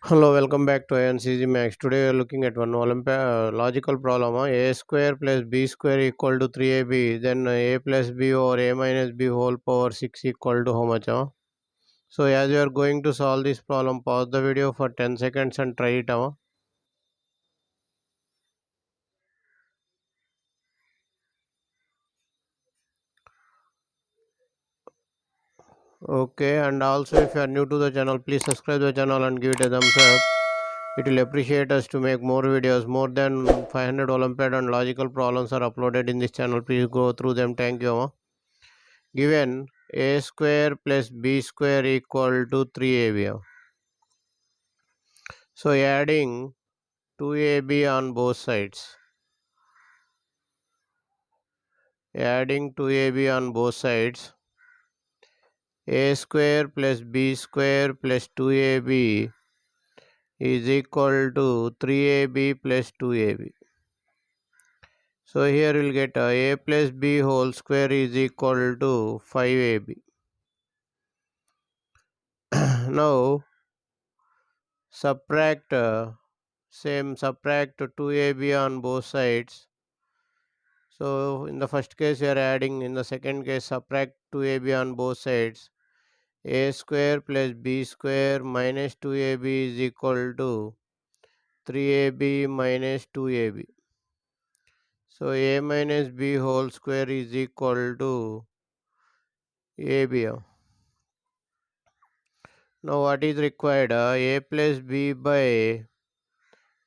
Hello, welcome back to Ayaanseasymath. Today we are looking at one Olympiad logical problem. A square plus b square equal to 3ab. Then a plus b over a minus b whole power 6 equal to how much? So as you are going to solve this problem, pause the video for 10 seconds and try it. Okay, and also if you are new to the channel, please subscribe the channel and give it a thumbs up. It will appreciate us to make more videos. More than 500 Olympiad and logical problems are uploaded in this channel. Please go through them. Thank you. Given a square plus b square equal to 3ab. So adding 2ab on both sides. Adding 2ab on both sides. A square plus b square plus 2ab is equal to 3ab plus 2ab. So here we'll get a plus b whole square is equal to 5ab. Now subtract subtract 2ab on both sides. So in the first case you are adding, in the second case subtract 2ab on both sides. A square plus b square minus 2ab is equal to 3ab minus 2ab. So a minus b whole square is equal to ab. Now what is required? A plus b by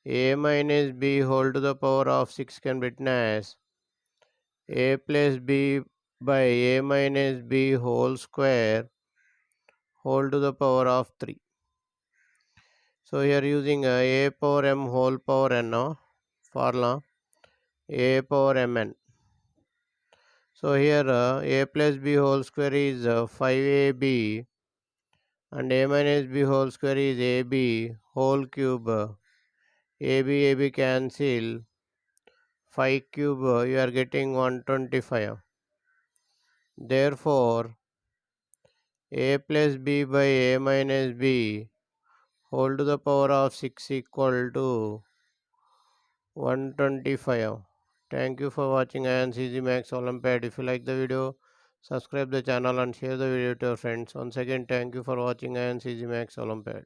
a minus b whole to the power of 6 can be written as a plus b by a minus b whole square whole to the power of 3. So here using a power m whole power n formula, a power mn. So here a plus b whole square is 5ab and a minus b whole square is ab whole cube. ab cancel, 5 cube you are getting 125. Therefore a plus b by a minus b whole to the power of 6 equal to 125. Thank you for watching Ayaanseasymath Olympiad. If you like the video, subscribe the channel and share the video to your friends. Once again, thank you for watching Ayaanseasymath Olympiad.